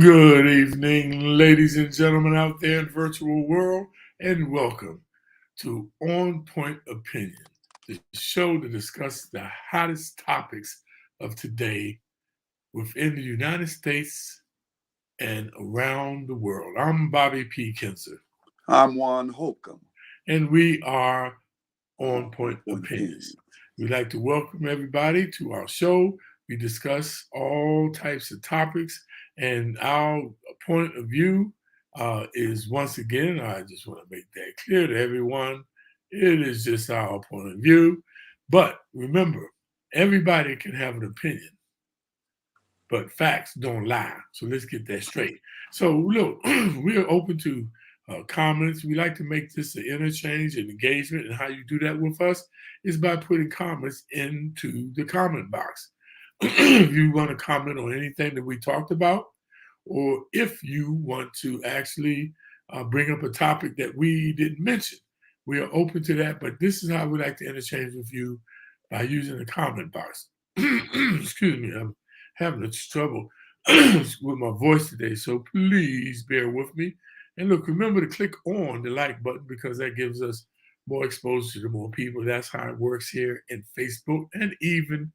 Good evening, ladies and gentlemen out there in the virtual world, and welcome to On Point Opinion, the show to discuss the hottest topics of today within the United States and around the world. I'm Bobby P. Kinser, I'm Juan Holcomb. and we are On Point Opinions. Opinions. We'd like to welcome everybody to our show. We discuss all types of topics, and our point of view is, once again, I just want to make that clear to everyone, it is just our point of view. But remember, everybody can have an opinion, but facts don't lie. So let's get that straight. So look, we're open to comments. We like to make this an interchange and engagement, and how you do that with us is by putting comments into the comment box. If you want to comment on anything that we talked about, or if you want to actually bring up a topic that we didn't mention, we are open to that. But this is how we like to interchange with you, by using the comment box. Excuse me, I'm having trouble with my voice today, so please bear with me. And look, remember to click on the like button, because that gives us more exposure to more people. That's how it works here in Facebook and even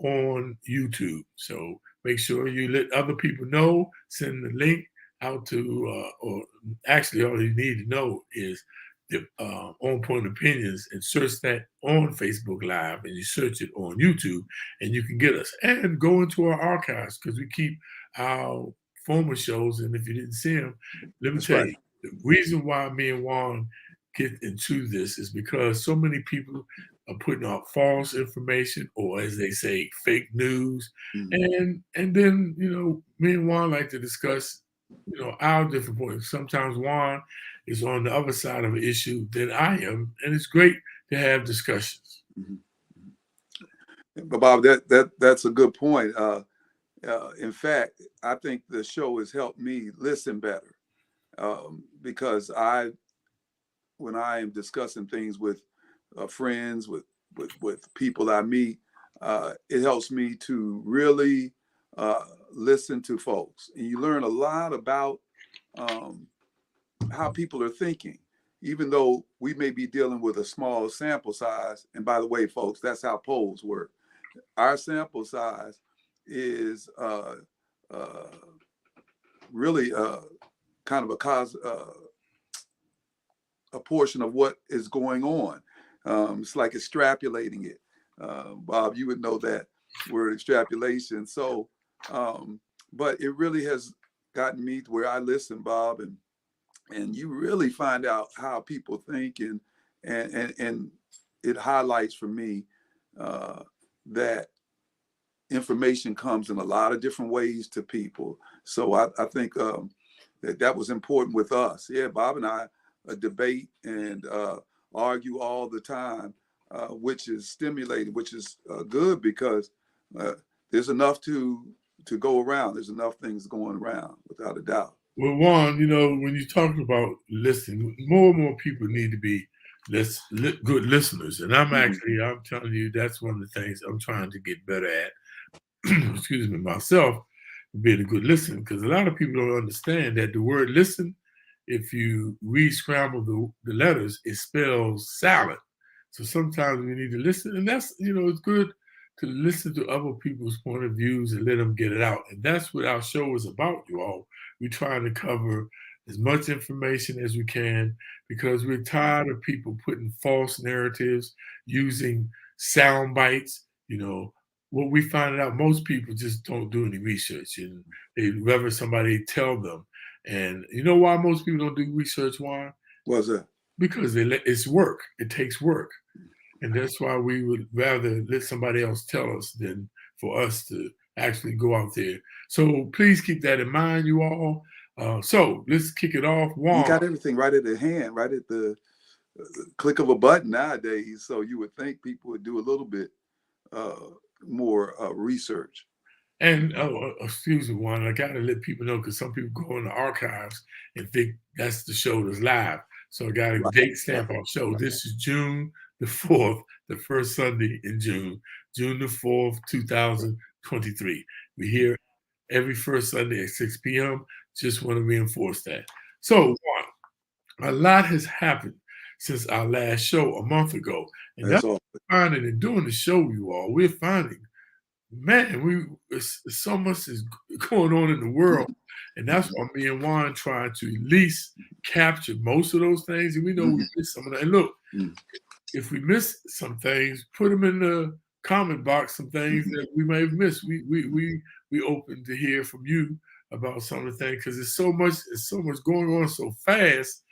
on YouTube. So make sure you let other people know, send the link out to, or actually all you need to know is the On Point Opinions, and search that on Facebook Live, and you search it on YouTube, and you can get us. And go into our archives, because we keep our former shows, and if you didn't see them, let me tell you, the reason why me and Juan get into this is because so many people are putting out false information, or as they say, fake news. And then, me and Juan like to discuss, our different points. Sometimes Juan is on the other side of an issue than I am, and it's great to have discussions. But Bob, that's a good point. In fact, I think the show has helped me listen better, because when I am discussing things with friends, with people I meet, it helps me to really listen to folks, and you learn a lot about how people are thinking, even though we may be dealing with a small sample size. And by the way, folks, that's how polls work. Our sample size is really kind of a portion of what is going on. It's like extrapolating it. Bob, you would know that word, extrapolation. So, but it really has gotten me to where I listen, Bob, and you really find out how people think, and it highlights for me that information comes in a lot of different ways to people. So I think that was important with us. Yeah, Bob and I debate and argue all the time, which is stimulating, which is good, because there's enough to go around. There's enough things going around, without a doubt. Well, Juan, when you talk about listening, more and more people need to be good listeners. And I'm telling you, that's one of the things I'm trying to get better at. Excuse me, myself, being a good listener, because a lot of people don't understand that the word listen, if you re-scramble the letters, it spells salad. So sometimes we need to listen, and that's, it's good to listen to other people's point of views and let them get it out. And that's what our show is about, you all. We're trying to cover as much information as we can, because we're tired of people putting false narratives, using sound bites. What we find out, most people just don't do any research, and they'd rather somebody tell them. And you know why most people don't do research, Juan? What's that? Because it's work. It takes work. And that's why we would rather let somebody else tell us than for us to actually go out there. So please keep that in mind, you all. So let's kick it off. Juan. You got everything right at the hand, right at the click of a button nowadays. So you would think people would do a little bit more research. And excuse me, Juan, I gotta let people know, because some people go in the archives and think that's the show that's live. So I got a date stamp our show. This is June the 4th, the first Sunday in June, June the 4th, 2023. We're here every first Sunday at 6 p.m. Just want to reinforce that. So, Juan, a lot has happened since our last show a month ago. And That's that's all. finding and doing the show, you all, we're finding, man, it's so much is going on in the world. And that's why me and Juan trying to at least capture most of those things. And we know we missed some of that. And look, if we miss some things, put them in the comment box, some things that we may have missed. We open to hear from you about some of the things because it's so much going on so fast.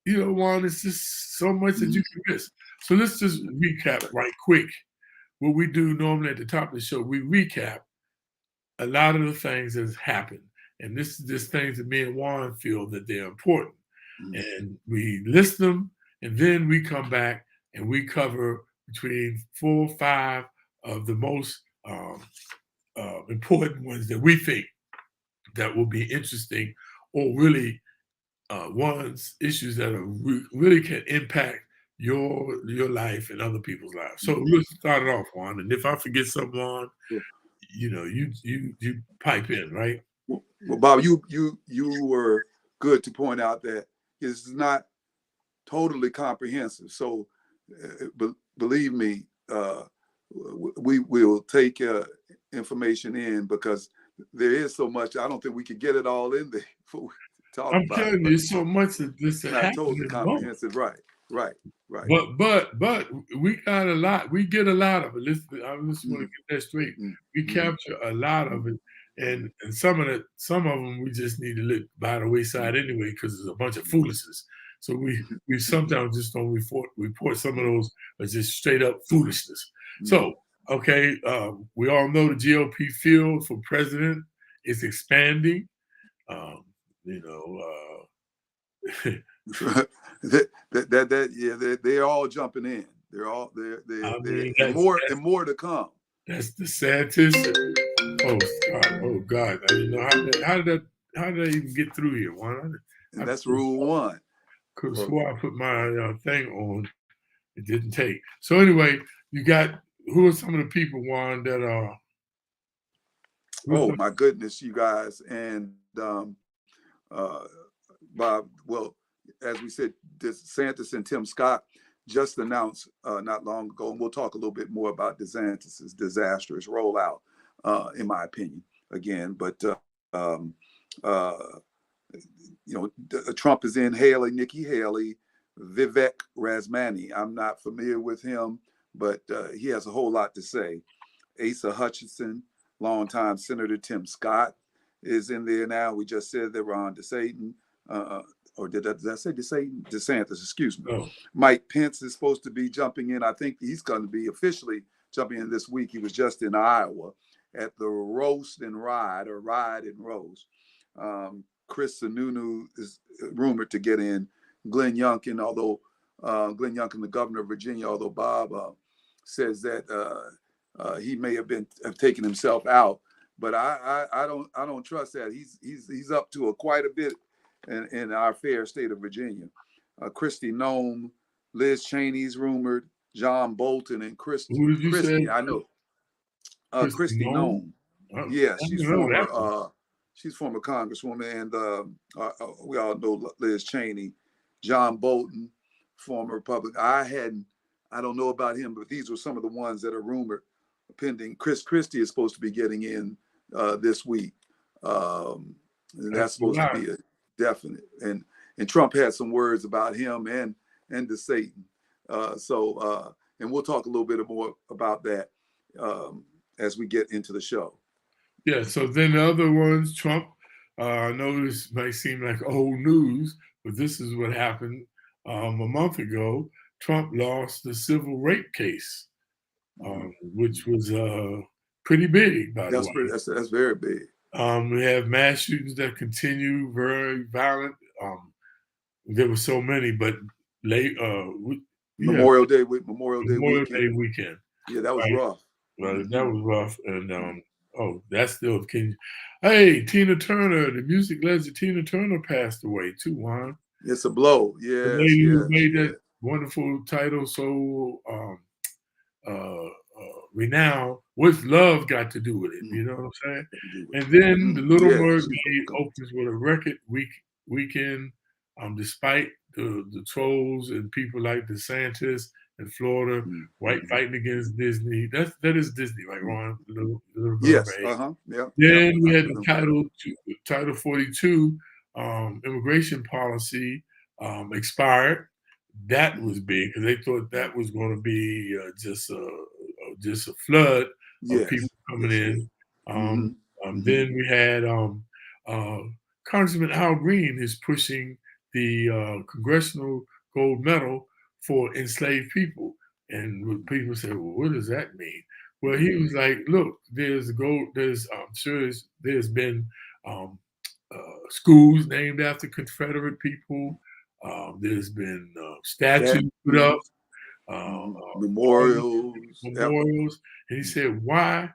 You know, Juan, it's just so much that you can miss. So let's just recap right quick. What we do normally at the top of the show, we recap a lot of the things that's happened. And this is just things that me and Juan feel that they're important. And we list them, and then we come back and we cover between 4 or 5 of the most important ones that we think that will be interesting or really issues that are really can impact your life and other people's lives. So let's start it off, Juan. And if I forget someone, you know, you pipe in, right? Well, Bob, you were good to point out that it's not totally comprehensive. So believe me, we will take information in because there is so much. I don't think we could get it all in there before we talk I'm about telling it. you, there's so much that this Not totally comprehensive, right. But we got a lot. We get a lot of it. I just want to get that straight. We capture a lot of it, and some of them we just need to let by the wayside anyway because it's a bunch of foolishness. So we sometimes just don't report some of those as just straight up foolishness. So okay, we all know the GOP field for president is expanding. You know. They're all jumping in. And more to come. That's DeSantis. Oh God! I didn't know how did that even get through here? And that's rule 1. Because before I put my thing on, it didn't take. So anyway, you got who are some of the people, Juan, that are? Oh my goodness, you guys, and Bob. Well, as we said, DeSantis and Tim Scott just announced not long ago, and we'll talk a little bit more about DeSantis's disastrous rollout, in my opinion, again. But Trump is in Nikki Haley, Vivek Ramaswamy. I'm not familiar with him, but he has a whole lot to say. Asa Hutchinson, longtime Senator Tim Scott is in there now. We just said that Ron DeSantis, or did I say DeSantis? Excuse me. Oh. Mike Pence is supposed to be jumping in. I think he's going to be officially jumping in this week. He was just in Iowa at the Roast and Ride, or Ride and Roast. Chris Sununu is rumored to get in. Glenn Youngkin, the governor of Virginia, although Bob says that he may have taken himself out, but I don't trust that. He's up to quite a bit in our fair state of Virginia. Kristi Noem, Liz Cheney's rumored, John Bolton, and Kristi. Who did you say? I know. Kristi Noem. Yeah, she's former congresswoman, and we all know Liz Cheney. John Bolton, former Republican. I don't know about him, but these were some of the ones that are rumored pending. Chris Christie is supposed to be getting in this week. And that's supposed to be a definite. And Trump had some words about him and to Satan. And we'll talk a little bit more about that as we get into the show. Yeah, so then the other ones, Trump, I know this might seem like old news, but this is what happened a month ago. Trump lost the civil rape case, which was pretty big, by the way. That's very big. We have mass shootings that continue, very violent. There were so many, but Memorial Day weekend. Yeah, that was rough. Well, that was rough, and that's still King. Hey, Tina Turner, the music legend Tina Turner passed away too, Juan. It's a blow. Yeah. The lady who made that wonderful title so renown. What's love got to do with it? Mm. You know what I'm saying? Got to do with And it. then The Little Yeah. Mermaid opens with a record weekend, despite the trolls and people like DeSantis in Florida, white fighting against Disney. That is Disney, right, Ron? Little Yes. Mermaid. Yeah. Then we had the Absolutely. Title 42 immigration policy expired. That was big because they thought that was going to be just a flood of Yes. people coming Yes, it in. is. Mm-hmm. Then we had uh, Congressman Al Green is pushing the Congressional Gold Medal for enslaved people, and when people say, "Well, what does that mean?" Well, he was like, "Look, there's gold. I'm sure there's been um, schools named after Confederate people. There's been statues put up, Statues, all these memorials. Yep. memorials." And he said, "Why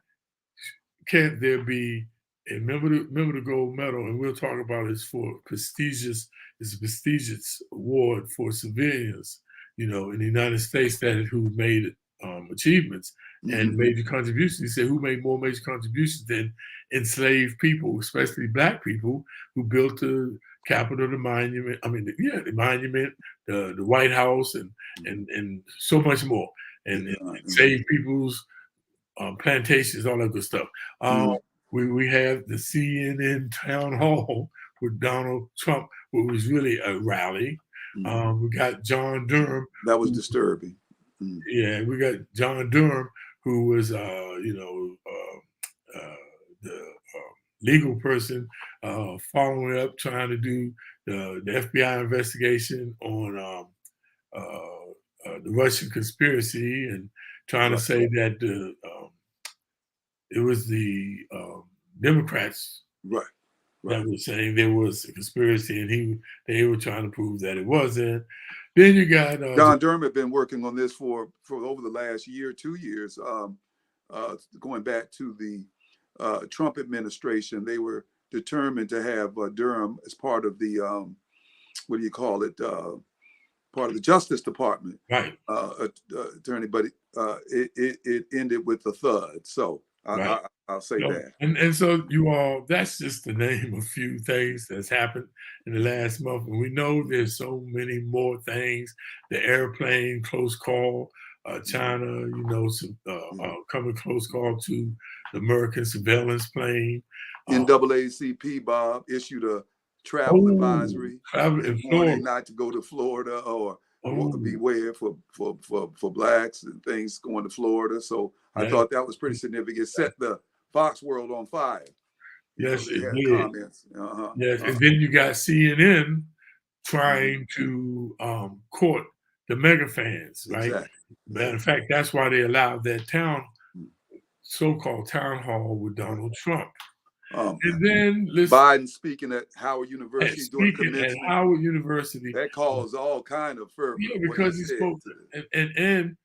can't there be a member the gold medal?" And we'll talk about it's a prestigious award for civilians, in the United States who made achievements and major contributions. He said, who made more major contributions than enslaved people, especially black people who built the Capitol, the monument. I mean, the monument, the White House, and so much more, and enslaved people's plantations, all that good stuff. We have the CNN town hall with Donald Trump, which was really a rally. We got John Durham. That was disturbing. Yeah, we got John Durham, who was, the legal person following up, trying to do the FBI investigation on the Russian conspiracy and trying to say that it was the Democrats that were saying there was a conspiracy, and they were trying to prove that it wasn't. Then you got John Durham had been working on this for over the last year, 2 years, going back to the Trump administration. They were determined to have Durham as part of the what do you call it? Part of the Justice Department, right? Attorney, but it ended with a thud. So I'll say that. And so that's just to name a few things that's happened in the last month. And we know there's so many more things. The airplane close call, China, coming close call to the American surveillance plane. NAACP, Bob, issued a travel advisory warning not to go to Florida or beware for blacks and things going to Florida. So I thought that was pretty significant. It set the Fox world on fire. Yes, it did. Comments. Yes, and then you got CNN trying to court the mega fans, right? Exactly. Matter of fact, that's why they allowed that so-called town hall with Donald Trump. And then Biden speaking at Howard University doing commencement. At Howard University. That caused all kind of fervor. Yeah, because he spoke and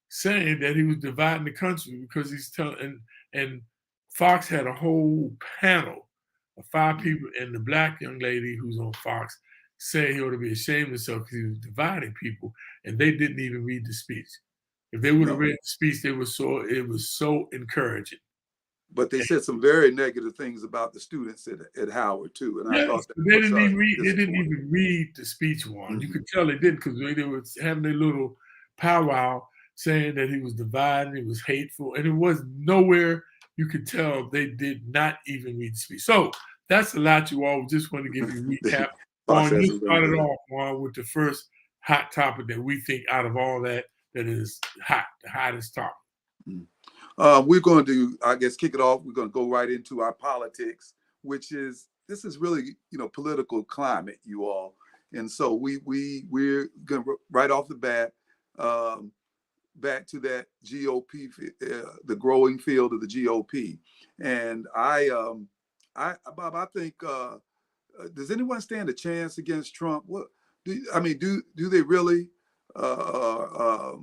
saying that he was dividing the country because he's telling and Fox had a whole panel of 5 people, and the black young lady who's on Fox saying he ought to be ashamed of himself because he was dividing people, and they didn't even read the speech. If they would have read the speech, it was so encouraging. But they said some very negative things about the students at Howard too, and I thought they didn't even read the speech one. You could tell they didn't because they were having their little powwow saying that he was dividing, it was hateful, and it was nowhere you could tell they did not even read the speech. So that's a lot, you all. Just want to give you a recap. You started off, Juan, with the first hot topic that we think out of all that is hot, the hottest topic. We're going to, I guess, kick it off. We're going to go right into our politics, this is really, political climate, you all. And so we're going to right off the bat, back to that GOP, the growing field of the GOP. And Bob, I think, does anyone stand a chance against Trump? What do they really, or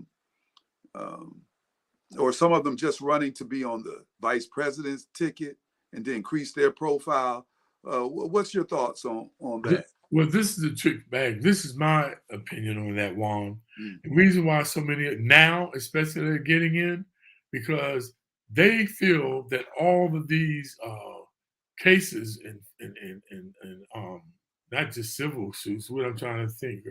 some of them just running to be on the vice president's ticket and to increase their profile? What's your thoughts on that? Well, this is a trick bag. This is my opinion on that, Juan. The reason why so many now, especially they're getting in, because they feel that all of these cases and not just civil suits. What I'm trying to think,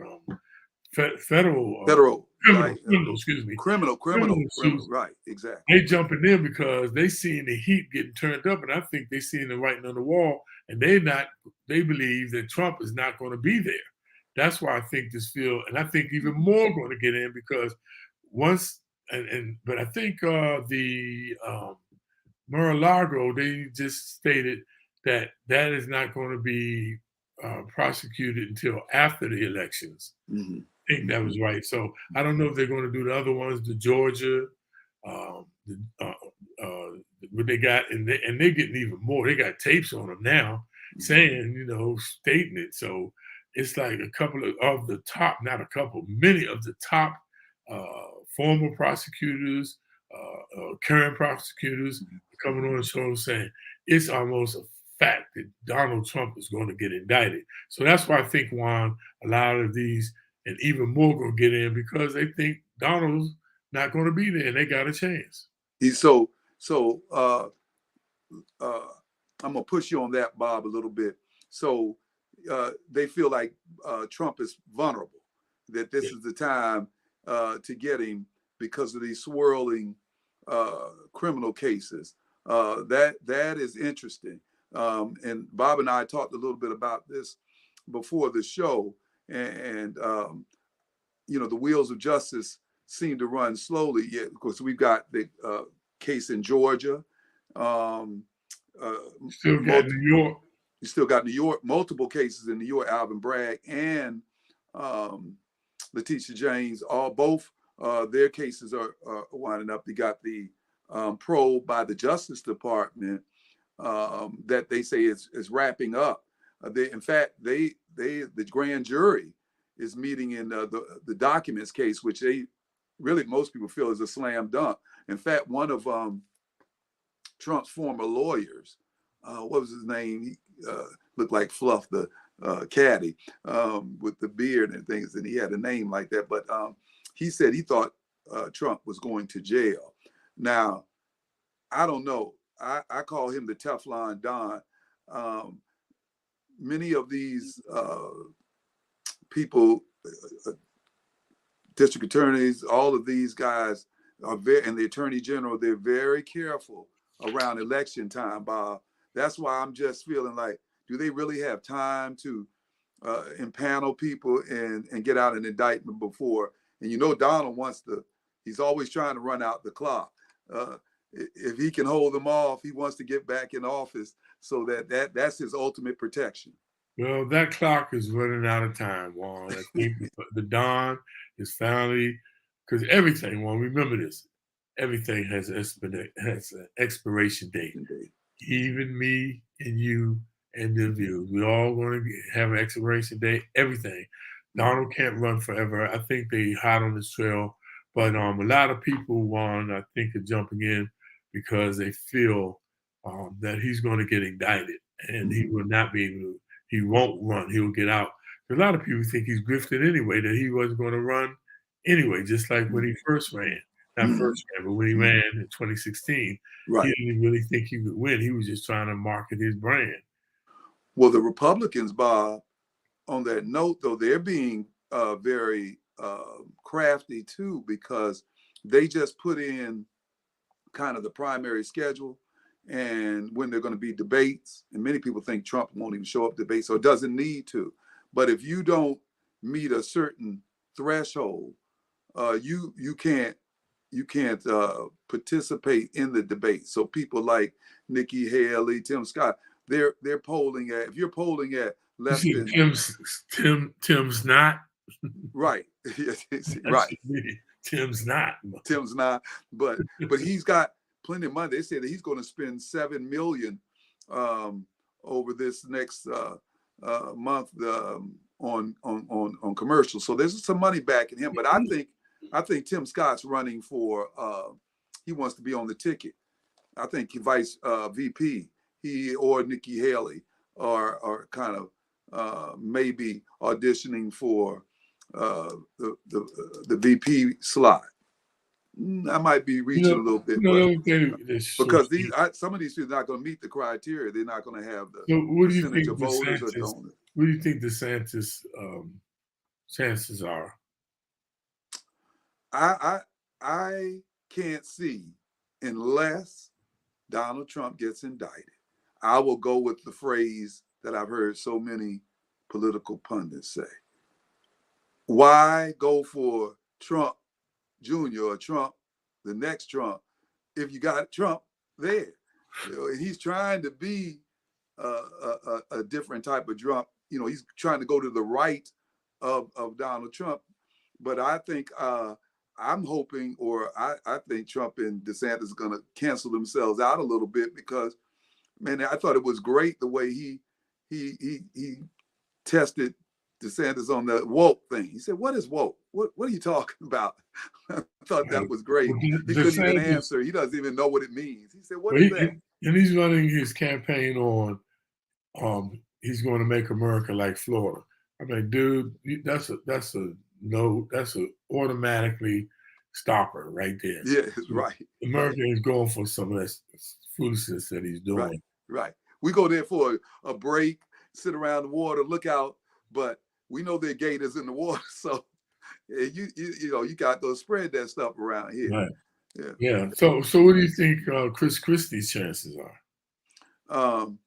federal Federal, right? criminal, excuse me, criminal Criminal, suits. right? Exactly. They jumping in because they seeing the heat getting turned up, and I think they seeing the writing on the wall, and they believe that Trump is not going to be there. That's why I think this field, and I think even more going to get in because once but I think the Mar-a-Lago, they just stated that that is not going to be prosecuted until after the elections. Mm-hmm. I think that was right. So I don't know if they're going to do the other ones, the Georgia, what they got, and they're getting even more. They got tapes on them now saying, stating it. So it's like a couple of the top, not a couple, many of the top former prosecutors, current prosecutors coming on the show saying it's almost a fact that Donald Trump is going to get indicted. So that's why I think, Juan, a lot of these and even more going to get in because they think Donald's not going to be there and they got a chance. I'm gonna push you on that, Bob, a little bit. So they feel like Trump is vulnerable, that this is the time to get him because of these swirling criminal cases. That is interesting. And Bob and I talked a little bit about this before the show, and the wheels of justice seem to run slowly. Yet, of course, we've got the case in Georgia. Still got New York. You still got New York, multiple cases in New York, Alvin Bragg and Letitia James, both their cases are winding up. They got the probe by the Justice Department that they say is wrapping up. In fact, the grand jury is meeting in the documents case, which most people feel is a slam dunk. In fact, one of Trump's former lawyers, what was his name? He looked like Fluff the caddy with the beard and things, and he had a name like that. But he said he thought Trump was going to jail. Now, I don't know. I call him the Teflon Don. Many of these people, district attorneys, all of these guys are and the attorney general, they're very careful around election time, Bob. That's why I'm just feeling like, do they really have time to impanel people and get out an indictment before? And Donald he's always trying to run out the clock. If he can hold them off, he wants to get back in office so that's his ultimate protection. Well, that clock is running out of time, Juan. I think the dawn is finally, because everything, Juan, remember this, everything has an expiration date. Even me and you and the views. We're all going to have an expiration date, everything. Donald can't run forever. I think they hot on his trail. But a lot of people, Juan, I think, are jumping in because they feel that he's going to get indicted and he will not be able to. He won't run. He'll get out. A lot of people think he's grifted anyway, that he wasn't going to run anyway, just like when he first ran. Not first ran, but when he ran in 2016, right. He didn't really think he could win. He was just trying to market his brand. Well, the Republicans, Bob, on that note, though, they're being very crafty, too, because they just put in kind of the primary schedule and when they're going to be debates. And many people think Trump won't even show up to debate, so it doesn't need to. But if you don't meet a certain threshold, you can't participate in the debate. So people like Nikki Haley, Tim Scott, they're polling at, if you're polling at less than Tim's not right. Right. Tim's not, but he's got plenty of money. They say that he's going to spend $7 million over this next month on commercials. So there's some money backing him. But I think Tim Scott's running for he wants to be on the ticket. I think vice VP, he or Nikki Haley are kind of maybe auditioning for the VP slot. I might be You reaching a know, little bit, the but other thing that's so because some of these people are not going to meet the criteria. They're not going to have the so what do you percentage think of voters or DeSantis? donors. What do you think DeSantis chances are? I I can't see unless Donald Trump gets indicted. I will go with the phrase that I've heard so many political pundits say. Why go for Trump Jr. or Trump, the next Trump, if you got Trump there? You know, and he's trying to be a different type of Trump. You know, he's trying to go to the right of Donald Trump. But I think I'm hoping, or I think Trump and DeSantis are going to cancel themselves out a little bit because, man, I thought it was great the way he tested DeSantis on the woke thing. He said, "What is woke? What are you talking about?" I thought that was great. Well, He couldn't even DeSantis, answer. He doesn't even know what it means. He said, "What well, is that?" and he's running his campaign on he's going to make America like Florida. I'm like, dude, that's a no, that's a automatically stopper right there. Yeah, right, right, America is going for some of that foolishness that he's right, doing. right. We go there for a break, sit around the water, look out, but we know there are gators in the water, so you know you got to spread that stuff around here. Right. Yeah. Yeah. So what do you think Chris Christie's chances are? Um,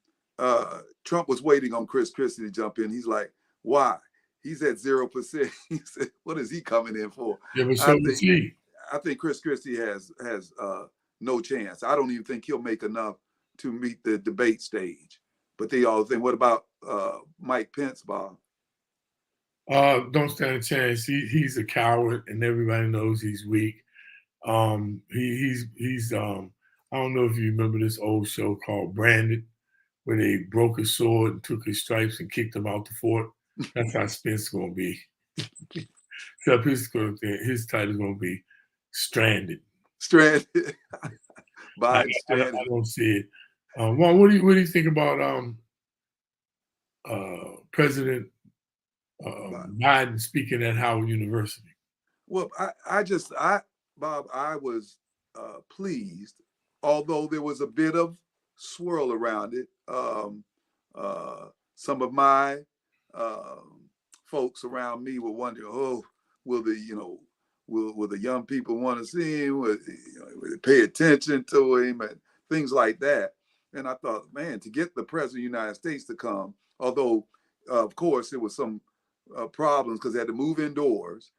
Trump was waiting on Chris Christie to jump in. He's like, why? He's at 0%. He said, what is he coming in for? Yeah, but I so is think he. I think Chris Christie has no chance. I don't even think he'll make enough to meet the debate stage. But they all think, what about Mike Pence, Bob? Don't stand a chance. He's a coward, and everybody knows he's weak. He's I don't know if you remember this old show called Branded, where they broke his sword and took his stripes and kicked him out the fort. That's how Spence gonna be. Except his title's gonna be Stranded. Stranded. I, Biden stranded. I don't see it. Juan, what do you think about President Biden speaking at Howard University? Well, Bob, I was pleased, although there was a bit of swirl around it. Some of my folks around me were wondering, oh, will will the young people want to see him? Will they pay attention to him and things like that? And I thought, man, to get the president of the United States to come, although of course there was some problems because they had to move indoors,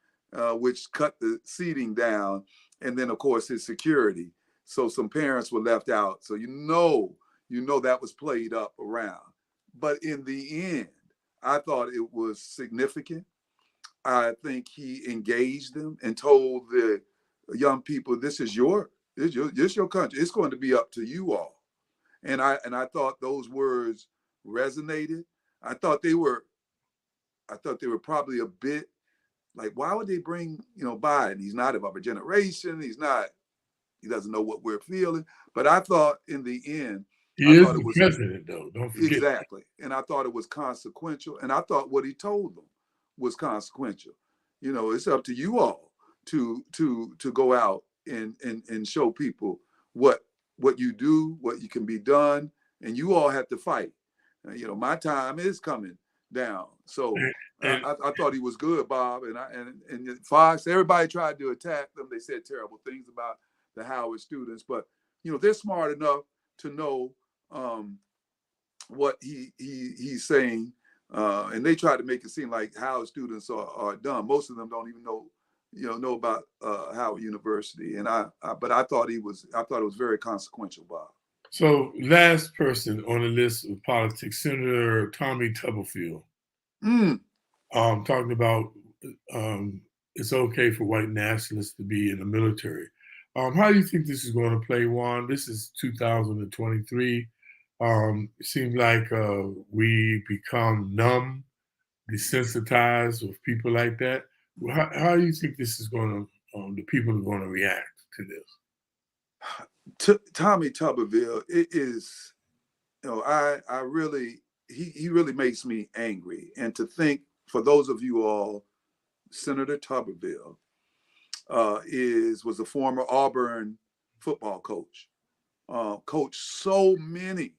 which cut the seating down, and then of course his security. So some parents were left out. So you know that was played up around. But in the end, I thought it was significant. I think he engaged them and told the young people, "This is your country. It's going to be up to you all." And I thought those words resonated. I thought they were probably a bit like, why would they bring Biden? He's not of our generation. He doesn't know what we're feeling. But I thought in the end, He I is thought it the was president, though. Don't forget. exactly, and I thought it was consequential, and I thought what he told them was consequential. It's up to you all to go out and show people what you do, what you can be done, and you all have to fight. My time is coming down. So And, I thought he was good, Bob, and Fox. Everybody tried to attack them. They said terrible things about the Howard students, but they're smart enough to know what he's saying, and they try to make it seem like Howard students are dumb. Most of them don't even know about Howard University, and but I thought it was very consequential, Bob. so last person on the list of politics, Senator Tommy Tuberville, talking about it's okay for white nationalists to be in the military. How do you think this is going to play, Juan? This is 2023. It seems like we become numb, desensitized with people like that. How do you think this is going to, the people are going to react to this? Tommy Tuberville, it is, I really, he really makes me angry. And to think, for those of you all, Senator Tuberville, was a former Auburn football coach. Coached so many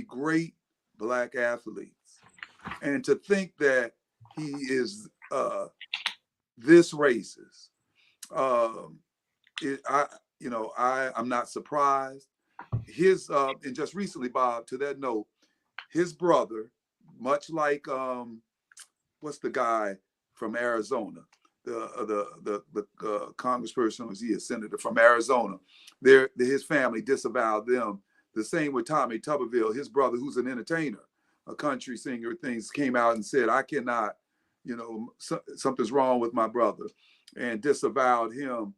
great Black athletes, and to think that he is this racist, I'm not surprised. And just recently, Bob, to that note, his brother, much like what's the guy from Arizona, the congressperson, was he a senator from Arizona? His family disavowed them. The same with Tommy Tuberville, his brother, who's an entertainer, a country singer, things came out and said, I cannot, something's wrong with my brother, and disavowed him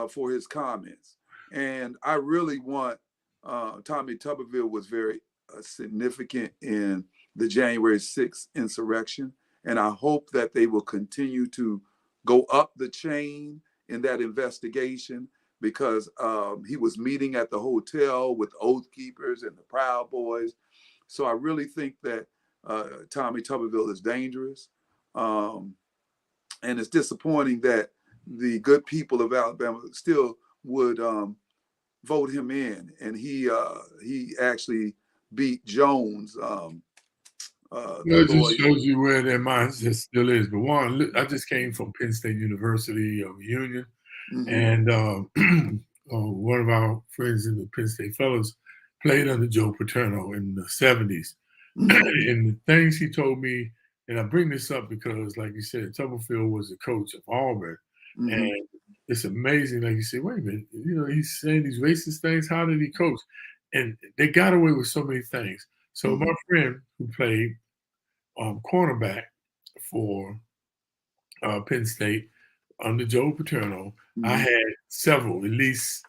for his comments. And I really want, Tommy Tuberville was very significant in the January 6th insurrection. And I hope that they will continue to go up the chain in that investigation, because he was meeting at the hotel with Oath Keepers and the Proud Boys. So I really think that Tommy Tuberville is dangerous. And it's disappointing that the good people of Alabama still would vote him in. And he actually beat Jones. It just shows you where their mindset still is. But one, I just came from Penn State University of Union, and one of our friends in the Penn State Fellows played under Joe Paterno in the 70s. And the things he told me, and I bring this up because, like you said, Tuberville was the coach of Auburn. And it's amazing, like you say, wait a minute, he's saying these racist things. How did he coach? And they got away with so many things. So my friend who played cornerback for Penn State under Joe Paterno, I had several, at least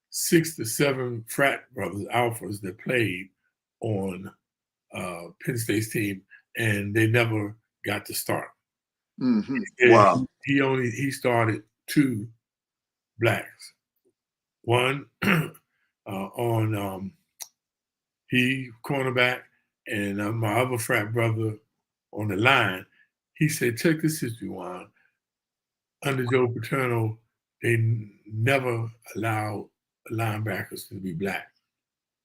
6 to 7 frat brothers, alphas, that played on Penn State's team, and they never got to start. Wow. He started 2 blacks. One on he cornerback, and my other frat brother on the line. He said, check this history, Juan. Under Joe Paterno, they never allowed linebackers to be black.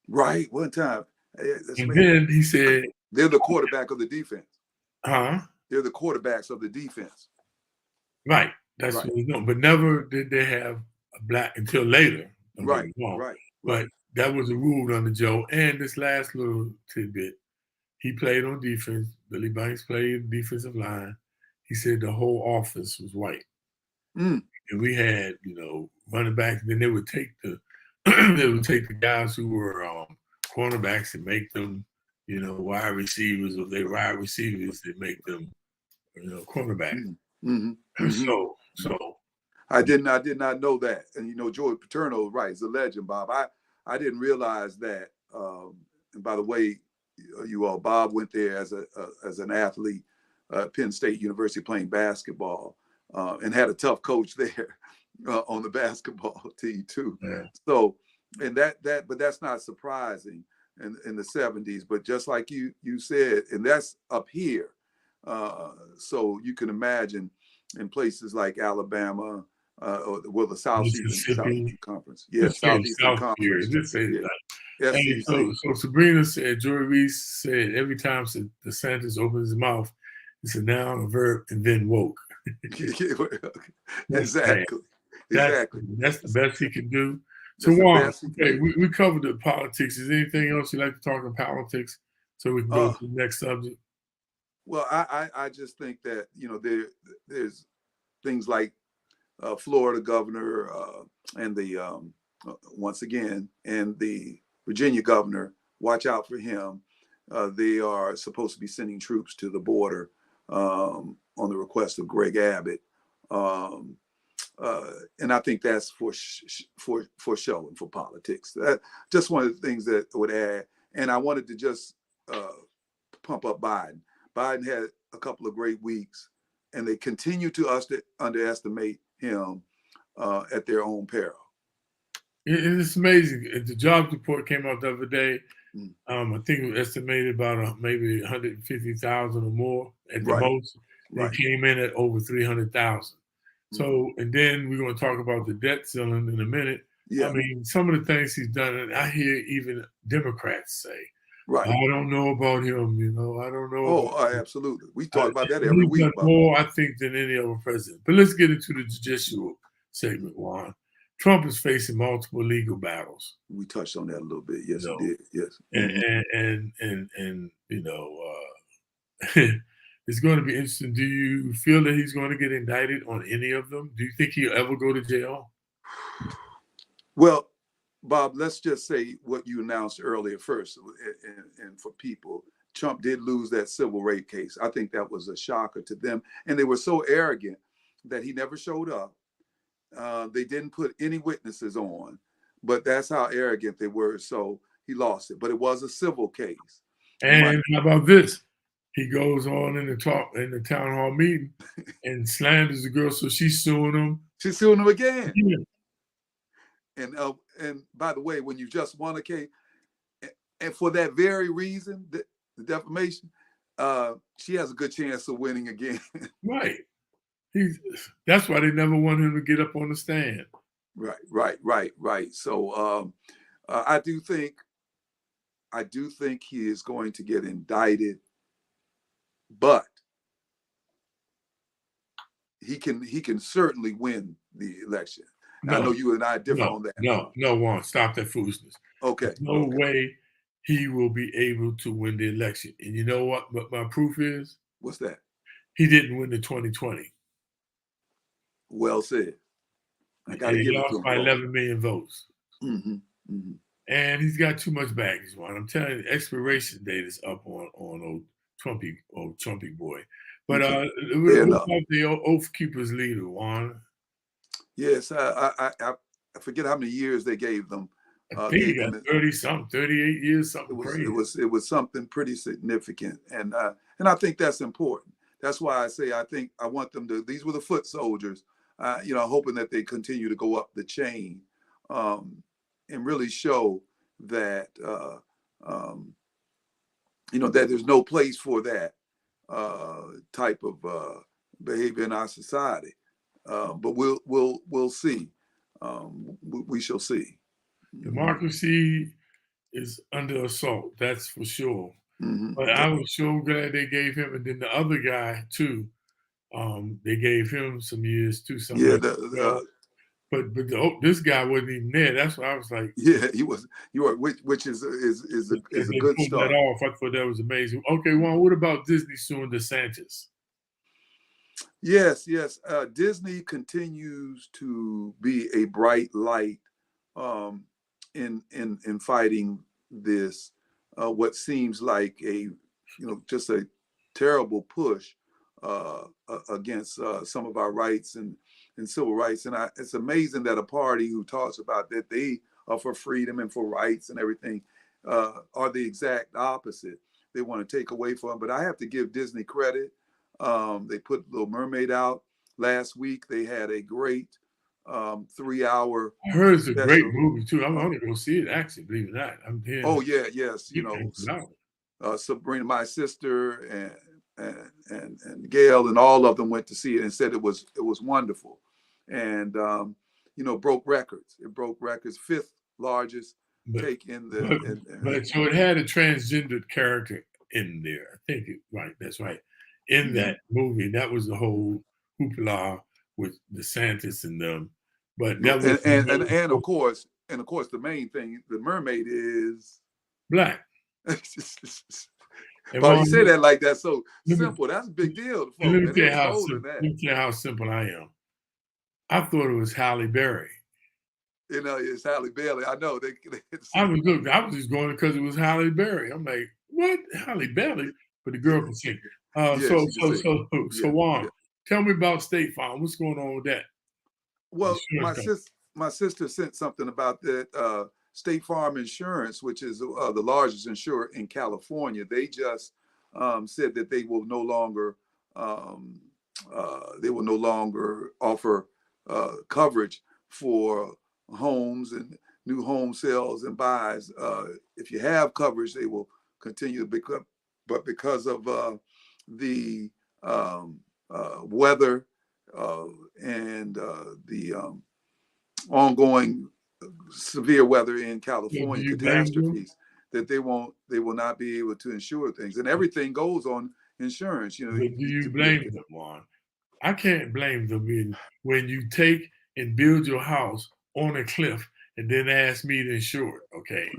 Right, one time. And then he said, they're the quarterback of the defense. Huh? They're the quarterbacks of the defense. Right. That's what we know. But never did they have a black until later. Right. But that was a rule under Joe. And this last little tidbit, he played on defense. Billy Banks played defensive line. He said the whole office was white. And we had, running backs. Then they would take the guys who were cornerbacks and make them, wide receivers. Or they wide receivers, they make them, cornerbacks. So I did not know that. And George Paterno, right, is a legend, Bob. I didn't realize that. And by the way, Bob went there as an athlete, Penn State University, playing basketball, and had a tough coach there on the basketball team too. Yeah. So, and but that's not surprising in the 70s. But just like you said, and that's up here. So you can imagine in places like Alabama, or the Southeastern Conference. Yeah, Southeastern Conference. Hey, so Sabrina said, Joy Reese said, every time DeSantis opens his mouth, it's a noun, a verb, and then woke. Exactly. That's the best he can do. So Juan, we covered the politics. Is there anything else you'd like to talk about politics so we can go to the next subject? Well, I just think that, there's things like Florida governor and the once again, and the Virginia governor, watch out for him. They are supposed to be sending troops to the border on the request of Greg Abbott. And I think that's for show and for politics. Just one of the things that I would add. And I wanted to just pump up Biden. Biden had a couple of great weeks, and they continue to underestimate him at their own peril. It's amazing. The jobs report came out the other day. I think it was estimated about maybe 150,000 or more at the most. They came in at over 300,000. So, and then we're going to talk about the debt ceiling in a minute. I Yeah, mean, some of the things he's done, and I hear even Democrats say, right. I don't know about him, I don't know Oh, about him. absolutely. We talk about that every He's week, done Bob. more, I think, than any other president. But let's get into the judicial segment, Juan. Trump is facing multiple legal battles. We touched on that a little bit. Yes, You we know, did. Yes. and Mhm. it's going to be interesting. Do you feel that he's going to get indicted on any of them? Do you think he'll ever go to jail? Well, Bob, let's just say what you announced earlier first. And for people, Trump did lose that civil rape case. I think that was a shocker to them. And they were so arrogant that he never showed up. They didn't put any witnesses on, but that's how arrogant they were. So he lost it. But it was a civil case. And how about this? He goes on in the town hall meeting and slanders the girl, so she's suing him. She's suing him again. Yeah. And by the way, when you just won a case, and for that very reason, the defamation, she has a good chance of winning again. Right. That's why they never want him to get up on the stand. Right. So I do think he is going to get indicted, but he can certainly win the election. I know you and I differ on that. No, Juan, stop that foolishness. Okay. There's no way he will be able to win the election. And you know what my proof is? What's that? He didn't win the 2020. Well said. I got to he give it lost to him. By 11 million votes. And he's got too much baggage, Juan. I'm telling you, the expiration date is up on old Trumpy boy. But what about the Oath Keepers leader, Juan? Yes, I forget how many years they gave them. I think he got 30-something, 38 years, something crazy. It was something pretty significant, and I think that's important. That's why I say I want them to. These were the foot soldiers, hoping that they continue to go up the chain, and really show that that there's no place for that type of behavior in our society. But we'll see. We shall see. Democracy is under assault. That's for sure. But I was so glad they gave him, and then the other guy too. They gave him some years too. But this guy wasn't even there. That's why I was like, yeah, he was. Which is a good start. That off. I thought that was amazing. Okay, Juan, what about Disney suing DeSantis? Yes. Disney continues to be a bright light in fighting this what seems like just a terrible push against some of our rights and civil rights. And it's amazing that a party who talks about that they are for freedom and for rights and everything are the exact opposite. They want to take away from them. But I have to give Disney credit. They put Little Mermaid out last week. They had a great 3-hour. I heard it's a great movie too. I'm only going to see it, actually, believe it or not. I'm hearing. Oh yeah, yes. Sabrina, my sister, and Gail, and all of them went to see it and said it was wonderful, and broke records. It broke records, 5th largest take in the. But so it had a transgendered character in there. I think right. That's right. In that movie, that was the whole hoopla with DeSantis and them. But that was and of course the main thing, the mermaid is black. But you say that like that's so simple. That's a big deal. Let me tell you how simple I am. I thought it was Halle Berry. It's Halle Berry. I know. I was just going because it was Halle Berry. I'm like, what? Halle Berry? But the girl can sing. So Juan, tell me about State Farm. What's going on with that? Well, my sister sent something about that State Farm Insurance, which is the largest insurer in California. They just said that they will no longer offer coverage for homes and new home sales and buys. If you have coverage, they will continue to become, but because of the weather and the ongoing severe weather in So do California, you blame them? catastrophes, that they will not be able to insure things, and everything goes on insurance. You know, But do you to be, blame them, Juan? I can't blame them when you take and build your house on a cliff and then ask me to insure it. Okay.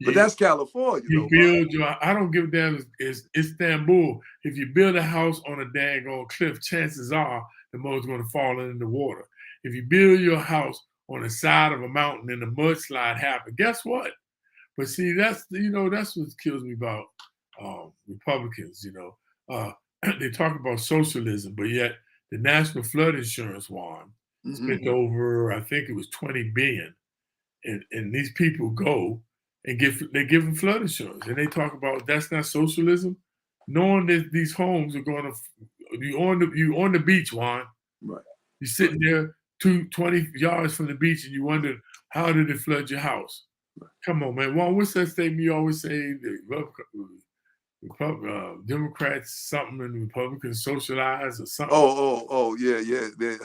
but You, that's California, you though, Bob. build your, I don't give a damn, it's Istanbul. If you build a house on a daggone cliff, chances are the motor's going to fall into the water. If you build your house on the side of a mountain and a mudslide happens, guess what? But see, that's that's what kills me about Republicans. Uh, they talk about socialism, but yet the National Flood Insurance one spent Mm-hmm. over, I think it was 20 billion, and these people go and give them flood insurance, and they talk about that's not socialism, knowing that these homes are going to you on the beach, Juan. Right. You're sitting there 20 yards from the beach, and you wonder how did it flood your house? Come on, man. Juan, what's that statement you always say? The Democrats something and Republicans socialize or something. Oh, yeah, yeah. They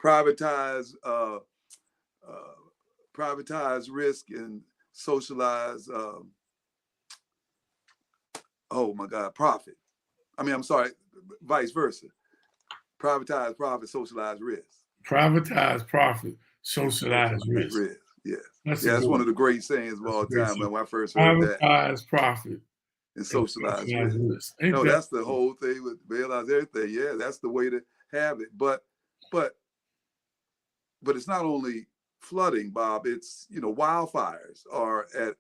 privatize, privatize risk and socialize. Oh my God, profit. I mean, I'm sorry, vice versa. Privatize profit, socialize risk. Privatize profit, socialize risk. Risk. Yes. That's Yeah, a that's good one one. of the great sayings of That's a all great time, saying. man, when I first heard that. Privatize profit And and socialize socialize risk. risk. Ain't No, that that's the whole thing with bailouts, everything. Yeah, that's the way to have it. But it's not only flooding, Bob. It's wildfires are at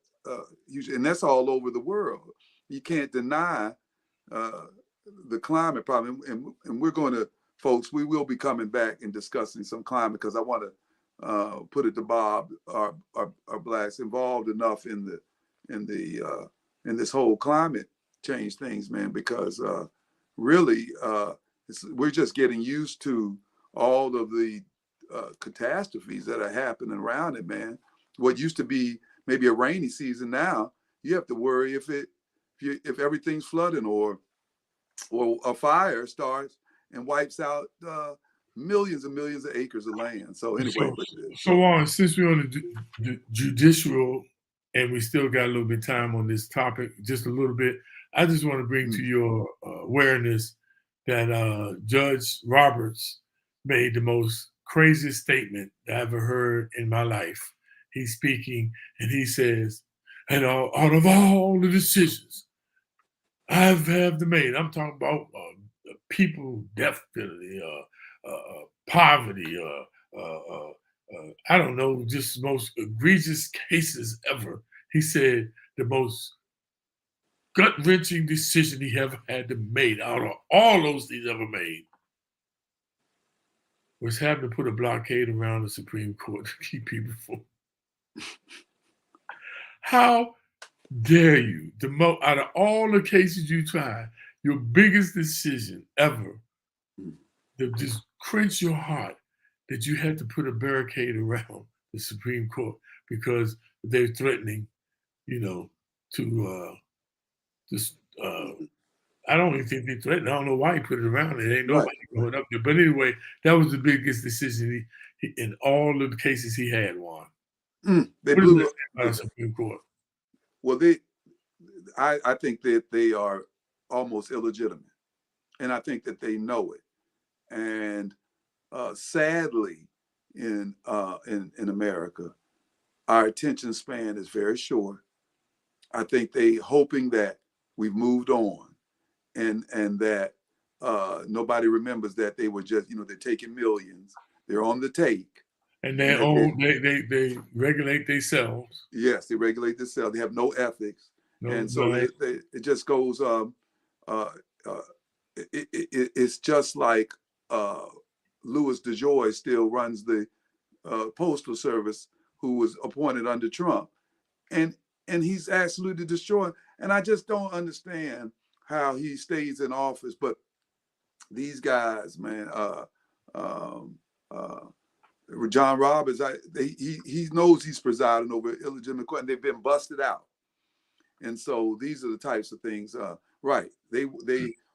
usually, and that's all over the world. You can't deny the climate problem, and we're going to, folks. We will be coming back and discussing some climate because I want to put it to Bob. Are blacks involved enough in this whole climate change things, man? Because really, we're just getting used to all of the catastrophes that are happening around it, man. What used to be maybe a rainy season, now you have to worry if everything's flooding or a fire starts and wipes out millions and millions of acres of land. So anyway, so on. Since we're on the judicial and we still got a little bit of time on this topic, just a little bit, I just want to bring to your awareness that Judge Roberts made the most craziest statement I ever heard in my life. He's speaking and he says, and out of all the decisions I've had to made, I'm talking about people, death penalty, poverty, I don't know, just the most egregious cases ever. He said the most gut-wrenching decision he ever had to make out of all those he's ever made was having to put a blockade around the Supreme Court to keep people from. How dare you? Out of all the cases you tried, your biggest decision ever that just cringe your heart that you had to put a barricade around the Supreme Court because they're threatening, to just. I don't even think they threatened. I don't know why he put it around. It ain't nobody going up there. But anyway, that was the biggest decision in all of the cases he had. Juan. They blew the Supreme Court. Well, I think that they are almost illegitimate, and I think that they know it. And sadly, in America, our attention span is very short. I think they hoping that we've moved on, and that nobody remembers that they were just they're taking millions. They're on the take. And they regulate themselves. Yes, they regulate themselves. They have no ethics, and so it just goes. It's just like Louis DeJoy still runs the Postal Service, who was appointed under Trump, and he's absolutely destroying. And I just don't understand how he stays in office. But these guys, man, John Roberts, he knows he's presiding over illegitimate court, and they've been busted out. And so these are the types of things, right? They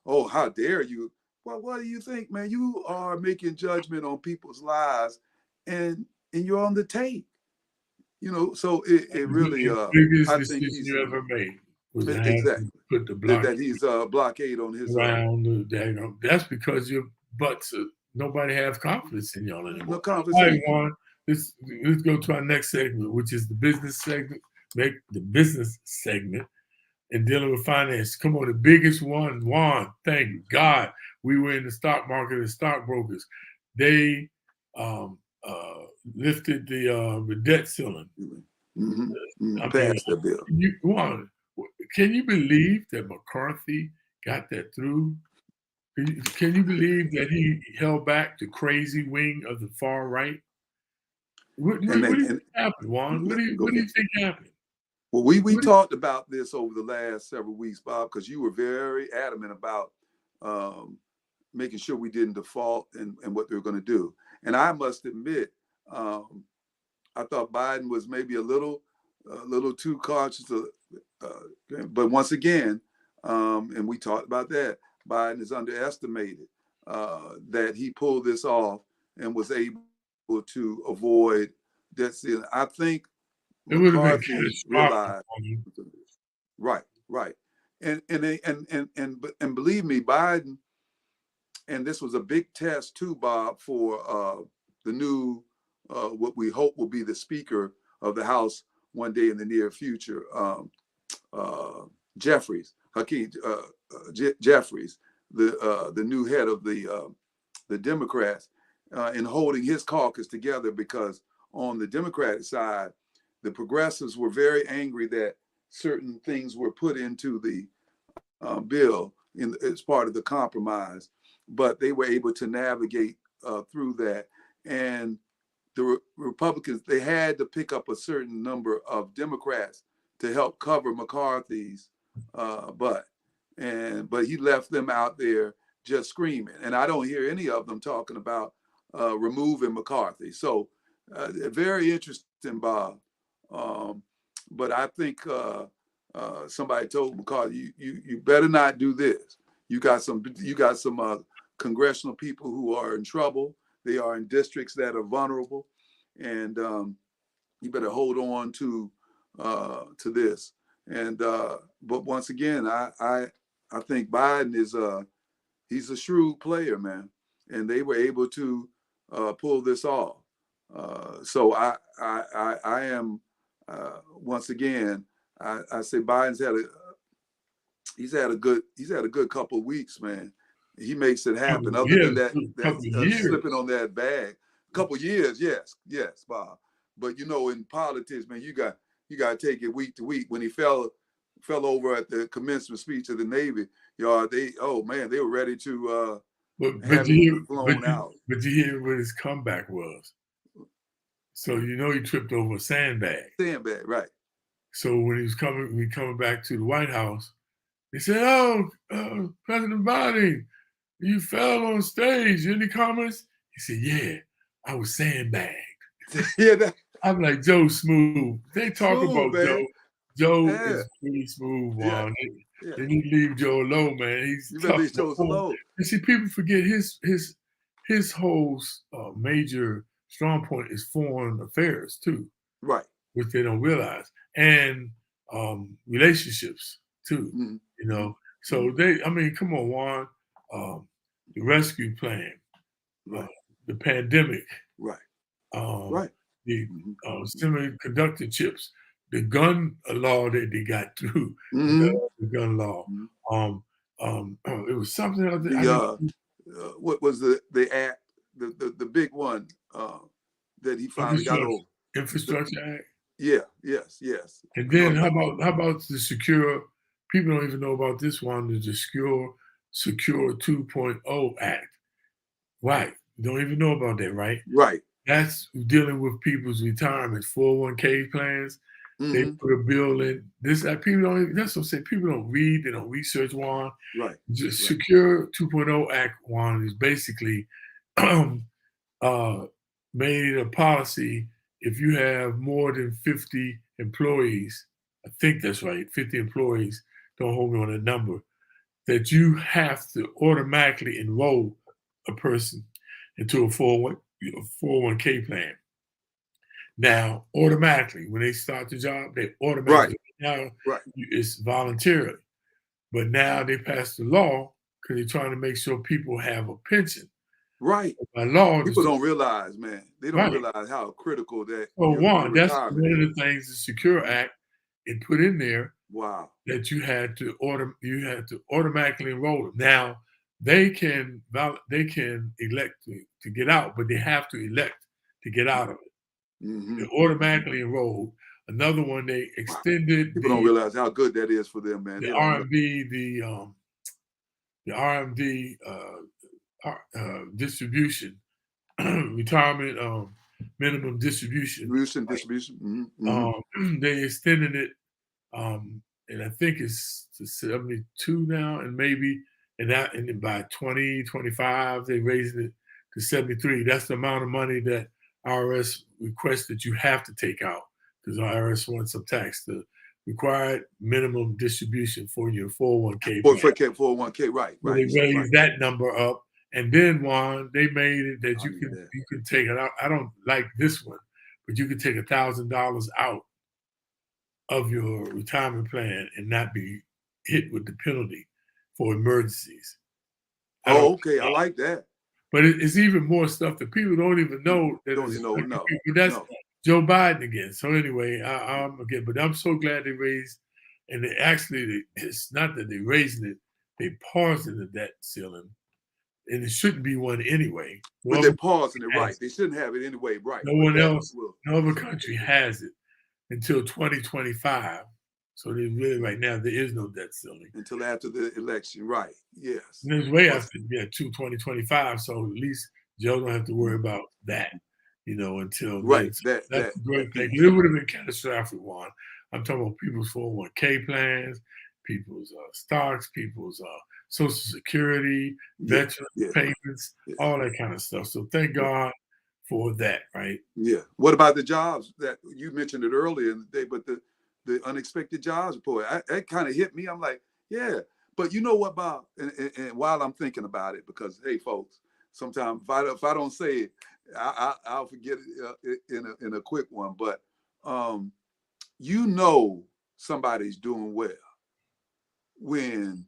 how dare you? Well, what do you think, man? You are making judgment on people's lives, and you're on the tape. You know, so it really, The biggest I think decision he's you ever made was to have to exactly put the that block he's blockade on his around the daggone. That's because your butts are, nobody has confidence in y'all no anymore. All right, conversation. Juan, let's go to our next segment, which is the business segment. Make the business segment and dealing with finance. Come on, the biggest one, Juan. Thank God we were in the stock market and stockbrokers. They lifted the debt ceiling. Mm-hmm. I mean, Pass the bill. Juan, can you believe that McCarthy got that through? Can you believe that he held back the crazy wing of the far right? What do And you then think happened, Juan? What go do you ahead. think happened? Well, we What do talked about this over the last several weeks, Bob, because you were very adamant about making sure we didn't default and what they were going to do. And I must admit, I thought Biden was maybe a little too cautious. But once again, and we talked about that, Biden is underestimated that he pulled this off and was able to avoid debt ceiling. I think It would have been McCarthy catastrophic. realized, right, and believe me, Biden, and this was a big test too, Bob, for the new what we hope will be the Speaker of the House one day in the near future, Jeffries, Hakeem Jeffries, the new head of the Democrats, in holding his caucus together, because on the Democratic side, the progressives were very angry that certain things were put into the bill as part of the compromise, but they were able to navigate through that. And the Republicans, they had to pick up a certain number of Democrats to help cover McCarthy's butt. But he left them out there just screaming. And I don't hear any of them talking about removing McCarthy. So very interesting, Bob. But I think somebody told McCarthy, you better not do this. You got some congressional people who are in trouble. They are in districts that are vulnerable, and you better hold on to this. And but once again, I think Biden is he's a shrewd player, man, and they were able to pull this off. So I am once again, I say Biden's had a good couple of weeks, man. He makes it happen. Other than that slipping on that bag, a couple of years, yes, Bob. But in politics, man, you got to take it week to week. When he fell over at the commencement speech of the Navy, they were ready to have him flown out. But you hear what his comeback was. So he tripped over a sandbag. Sandbag, right. So when he was coming back to the White House, they said, "Oh, President Biden, you fell on stage. Any comments?" He said, "Yeah, I was sandbagged." Yeah, I'm like, Joe Smooth. They talk about man. Joe is pretty smooth, Juan. Yeah. They need to leave Joe alone, man. He's tough. Joe's alone. And see, people forget his whole major strong point is foreign affairs too, right? Which they don't realize, and relationships too. Mm-hmm. So come on, Juan. The rescue plan, right. The pandemic, right. Right. The semiconductor chips, the gun law that they got through, the gun law. It was something else. What was the act, the big one that he finally got over? Infrastructure Act. Yeah. Yes. And then how about the secure? People don't even know about this one. The Secure 2.0 Act. Right. You don't even know about that, right? Right. That's dealing with people's retirement, 401k plans. They put a bill in. That's what I'm saying. People don't read, they don't research, Juan. Right. Just Secure 2.0 Act, Juan, is basically made it a policy if you have more than 50 employees, I think that's right, 50 employees, don't hold me on that number, that you have to automatically enroll a person into a 401k plan. Now, automatically, when they start the job, they Right. automatically, now Right. it's voluntarily. But now they passed the law because they're trying to make sure people have a pension. Right. By law, People don't realize, man. They don't right. realize how critical that So your one, that's retirement one of is. the things the Secure Act it put in there Wow. that you had to automatically enroll them. Now they can elect to get out, but they have to elect to get out of it. Mm-hmm. They automatically enrolled. Another one they Wow. extended People don't realize how good that is for them, man. the They don't know. RMD the RMD distribution retirement minimum distribution. Distribution. Mm-hmm. They extended it, and I think it's to 72 now, and maybe and then by 2025 they raised it to 73. That's the amount of money that IRS requests that you have to take out because IRS wants some tax. The required minimum distribution for your 401k plan. 401k, right. So they raised that number up. And then Juan, they made it that you can take it out. I don't like this one, but you can take $1,000 out of your retirement plan and not be hit with the penalty for emergencies. Oh, okay. I like that. But it's even more stuff that people don't even know. Don't even know. No. That's Joe Biden again. So anyway, but I'm so glad they raised, and they actually, it's not that they're raising it, they paused the debt ceiling. And it shouldn't be one anyway. But they're pausing it, right? They shouldn't have it anyway, right? No one else, no other country has it until 2025. So there's really right now there is no debt ceiling until after the election, right? Yes. And it's way after 2025. So at least Joe don't have to worry about that, until right. That's a great thing. It would have been catastrophic, Juan. I'm talking about people's 401k plans, people's stocks, people's Social Security, veteran payments, all that kind of stuff. So thank God for that, right? Yeah. What about the jobs that you mentioned it earlier in the day, but the unexpected jobs report, that kind of hit me. I'm like, yeah. But you know what, Bob? And while I'm thinking about it, because hey, folks, sometimes if I don't say it, I'll forget it in a quick one. But somebody's doing well when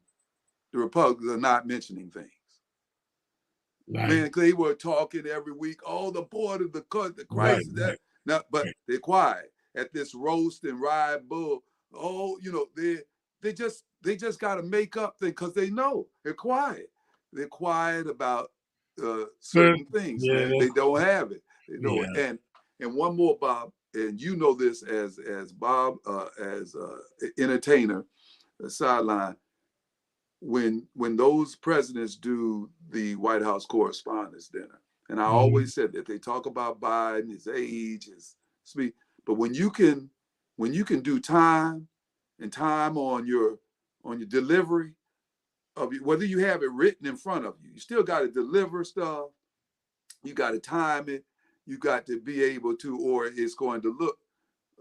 the Republicans are not mentioning things. Right. Man, they were talking every week. Oh, the border, the crisis. Right. Now, but they're quiet at this roast and ride bull. Oh, they just got to make up things because they know they're quiet. They're quiet about certain things. Yeah, man. They don't have it. They know it. And one more, Bob, and you know this as Bob as entertainer, sideline. When those presidents do the White House Correspondents' Dinner, and I always said that they talk about Biden, his age, his speech, but when you can do time on your delivery of whether you have it written in front of you, you still got to deliver stuff. You got to time it. You got to be able to, or it's going to look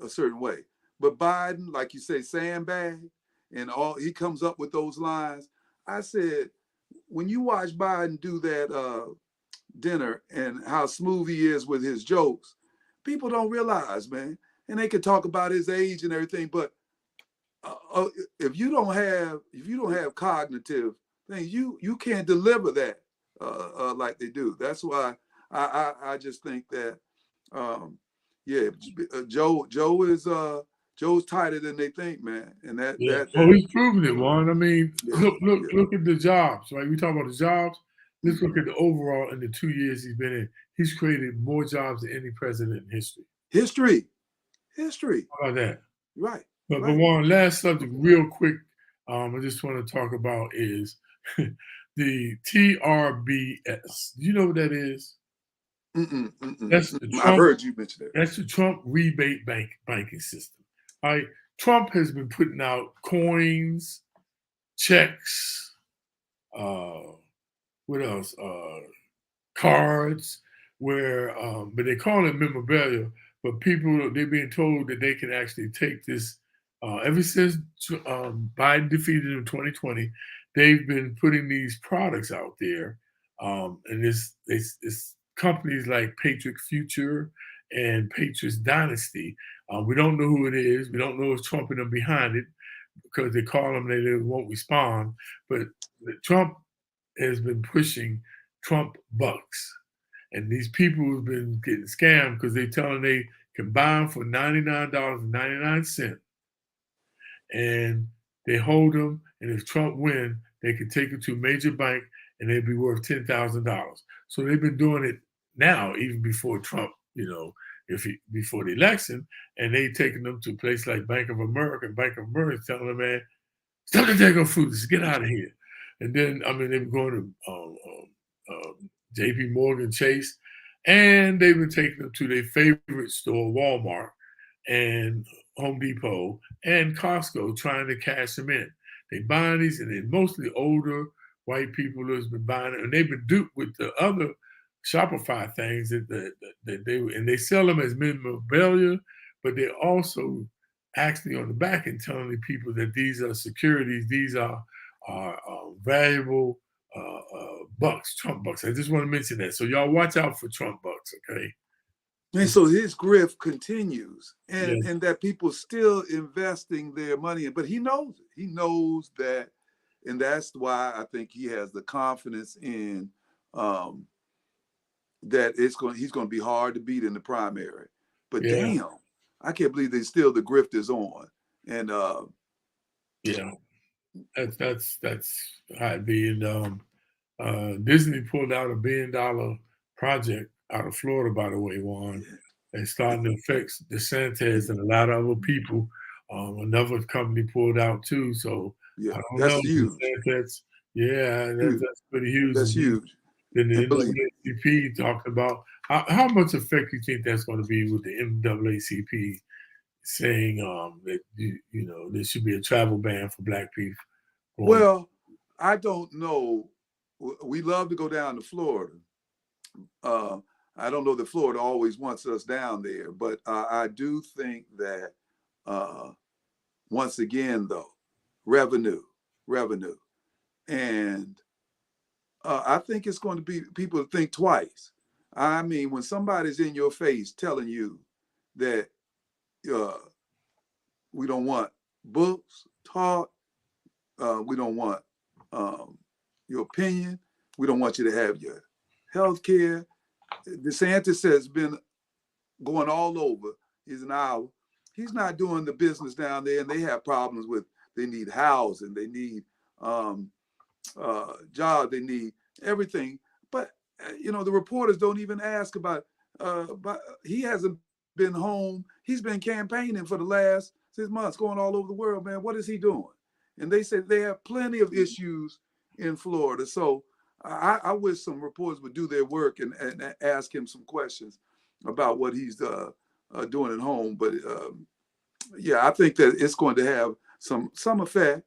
a certain way. But Biden, like you say, sandbag. And he comes up with those lines. I said, when you watch Biden do that dinner and how smooth he is with his jokes, people don't realize, man. And they can talk about his age and everything, but if you don't have cognitive things, you can't deliver that like they do. That's why I just think that Joe is. Joe's tighter than they think, man, and he's proven it, Juan. I mean, look at the jobs, right? We talk about the jobs. Let's look at the overall in the 2 years he's been in. He's created more jobs than any president in history. History. How about that? Right. But Juan, last subject, real quick. I just want to talk about is the TRBS. Do you know what that is? That's the Trump, I've heard you mention that. That's the Trump rebate banking system. All right, Trump has been putting out coins, checks, what else? Cards, where but they call it memorabilia. But people, they're being told that they can actually take this. Ever since Biden defeated him in 2020, they've been putting these products out there, and it's companies like Patriot Future and Patriots Dynasty. We don't know who it is. We don't know if Trump and them behind it because they call them, they won't respond. But Trump has been pushing Trump bucks. And these people have been getting scammed because they telling they can buy them for $99.99. And they hold them. And if Trump win, they can take it to a major bank and they'd be worth $10,000. So they've been doing it now, even before Trump, before the election, and they taking them to a place like Bank of America. And Bank of America is telling them, man, stop the daggone food, just get out of here. And then, they've been going to JP Morgan Chase, and they've been taking them to their favorite store, Walmart and Home Depot and Costco, trying to cash them in. They buying these, and they're mostly older white people who's been buying it, and they've been duped with the other Shopify things that they sell them as memorabilia, but they're also actually on the back end telling the people that these are securities, these are valuable bucks, Trump bucks. I just want to mention that. So y'all watch out for Trump bucks, okay? And so his grift continues, and Yes. and that people still investing their money in, but he knows it. He knows that, and that's why I think he has the confidence in that he's going to be hard to beat in the primary. But Yeah, damn, I can't believe they still the grift is on. And yeah. That's how it be. And Disney pulled out $1 billion project out of Florida, by the way, Juan, and starting to affect DeSantis and a lot of other people. Another company pulled out too. So yeah, I don't that's know. huge. DeSantis, yeah, Huge. that's pretty huge. That's huge. Then the And believe NAACP talked about how much effect you think that's going to be with the NAACP saying that there should be a travel ban for Black people. well, I don't know. We love to go down to Florida. I don't know that Florida always wants us down there, but I do think that once again, though, revenue, and I think it's going to be people think twice. I mean, when somebody's in your face telling you that we don't want books taught, we don't want your opinion, we don't want you to have your health care. DeSantis has been going all over. He's an hour. He's not doing the business down there, and they have problems with. They need housing. They need jobs. They need everything. But the reporters don't even ask about. But he hasn't been home. He's been campaigning for the last 6 months, going all over the world, man. What is he doing? And they said they have plenty of issues in Florida. So I wish some reporters would do their work and ask him some questions about what he's doing at home. But yeah, I think that it's going to have some effect.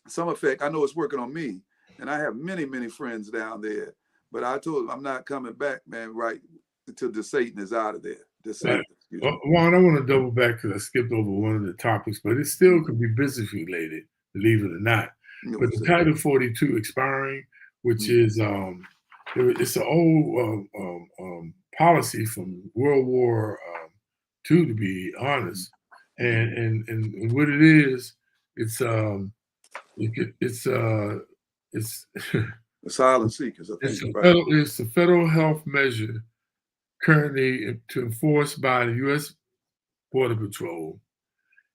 Some effect. I know it's working on me, and I have many friends down there. But I told them I'm not coming back, man. Right until DeSatan is out of there. DeSantis. Juan, I want to double back because I skipped over one of the topics, but it still could be business related, believe it or not. But the Title 42 expiring, which is it's an old policy from World War II, to be honest. And what it is, it's asylum seekers. I think it's a federal health measure currently to enforce by the U.S. Border Patrol.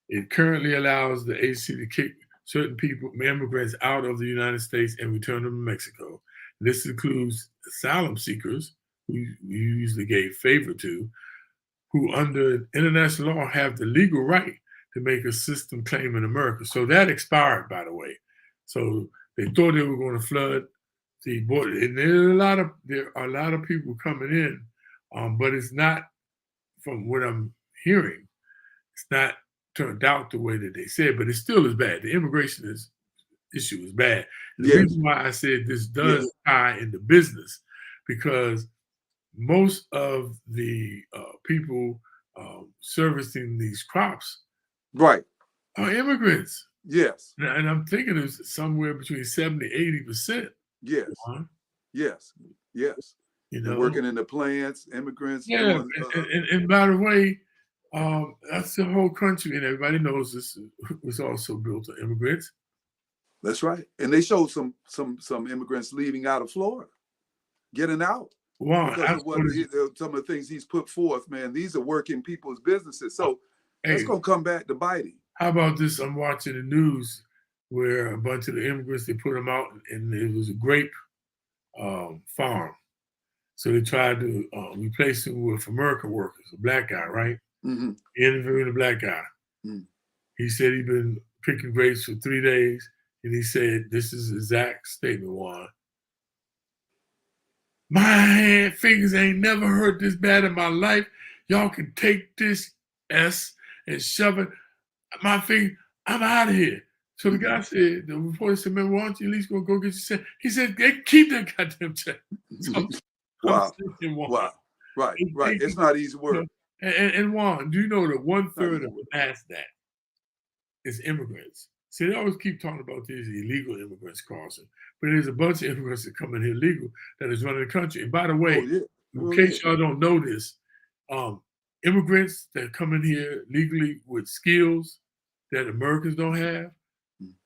It currently allows the agency to kick certain immigrants out of the United States and return them to Mexico. This includes asylum seekers, who we usually gave favor to, who under international law have the legal right to make a system claim in America. So that expired, by the way. So they thought they were going to flood the border. And there are a lot of people coming in, but it's not, from what I'm hearing, it's not turned out the way that they said, but it still is bad. The immigration issue is bad. And the reason why I said this does tie into business, because most of the people servicing these crops are immigrants. Yes. And I'm thinking it's somewhere between 70, 80%. Yes. Juan, Yes. Yes. you They're know? working in the plants, immigrants Yeah. doing. And by the way, that's the whole country, and everybody knows this was also built on immigrants. That's right. And they showed some immigrants leaving out of Florida, getting out Juan, because I of what saw this. some of the things he's put forth. Man, these are working people's businesses. So that's Hey, gonna come back to bite him. how about this? I'm watching the news where a bunch of the immigrants, they put them out, and it was a grape farm. So they tried to replace him with American workers, a black guy, right? Mm-hmm. Interviewing a black guy. Mm. He said he'd been picking grapes for 3 days, and he said, this is his exact statement, Juan. My fingers ain't never hurt this bad in my life. Y'all can take this S and shove it. My finger, I'm out of here. So the guy said, the reporter said, man, why don't you at least go get your check? He said, they keep that goddamn check. So Wow. thinking, Wow. Right. Right. It's not easy work. And Juan, do you know that 1/3 of the NASDAQ is immigrants? See, they always keep talking about these illegal immigrants crossing, but there's a bunch of immigrants that come in here legal that is running the country. And by the way, in case y'all don't know this, immigrants that come in here legally with skills that Americans don't have,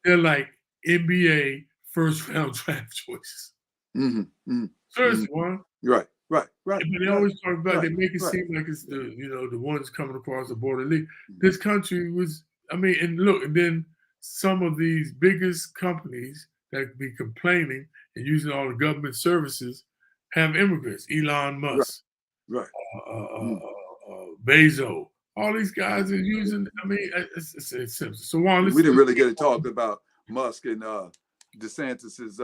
they're like NBA first round draft choices. Mm-hmm. Mm-hmm. Seriously, Juan. Right. Right. Right. But they always talk about, they make it right. seem like it's the, the ones coming across the border league. This country was, and look, and then some of these biggest companies that be complaining and using all the government services have immigrants. Elon Musk, right. Bezos, all these guys are using. It's simple. So Juan, we didn't really get to talk about Musk and DeSantis's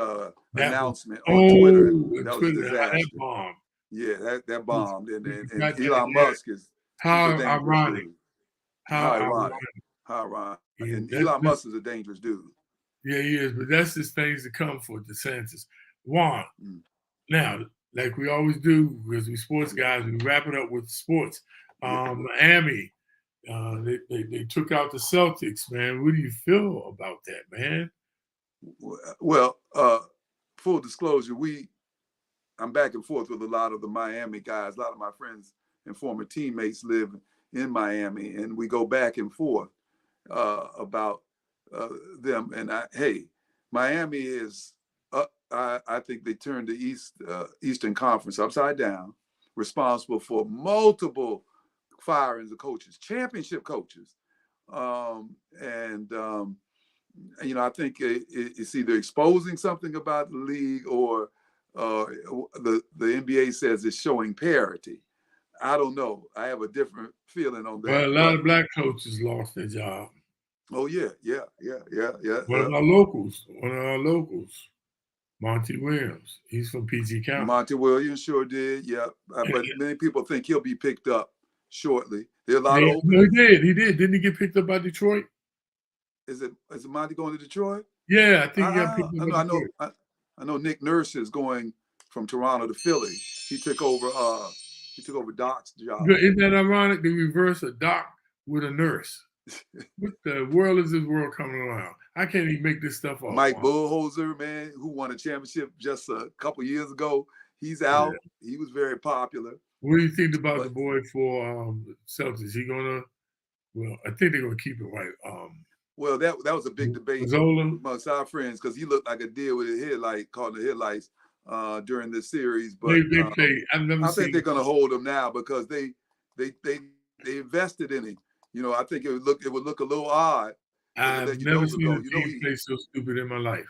announcement on Twitter. That was a disaster. That bomb. Yeah, that bombed. And Elon Musk is how ironic. How ironic. And Elon Musk is a dangerous dude. Yeah, he is. But that's just things to come for DeSantis. Juan, now, like we always do, because we sports guys, we wrap it up with sports. Miami, they took out the Celtics, man. What do you feel about that, man? Well, full disclosure, I'm back and forth with a lot of the Miami guys. A lot of my friends and former teammates live in Miami, and we go back and forth about them. And Miami is, I think they turned the Eastern Conference upside down, responsible for multiple firings of coaches, championship coaches. I think it's either exposing something about the league or the NBA says it's showing parity. I don't know. I have a different feeling on that. Well, a lot of black coaches lost their job. Oh yeah. One of our locals, Monty Williams. He's from PG County. Monty Williams sure did. Yeah, but many people think he'll be picked up shortly. There are a lot of openings. No, he did. Didn't he get picked up by Detroit? Is it Monty going to Detroit? Yeah, I think he got picked up by Detroit. I know Nick Nurse is going from Toronto to Philly. He took over Doc's job. Isn't that ironic? They reverse a doc with a nurse. What the world is this world coming around? I can't even make this stuff up. Mike Bullholzer, man, who won a championship just a couple years ago, he's out. Yeah. He was very popular. What do you think about the boy for Celtics? He gonna? Well, I think they're gonna keep it right. Well, that was a big debate amongst our friends because he looked like a deer with a headlight, caught the headlights during this series. But they play. I think they're going to hold him now because they invested in him. I think it would look a little odd. I've never seen a team play so stupid in my life.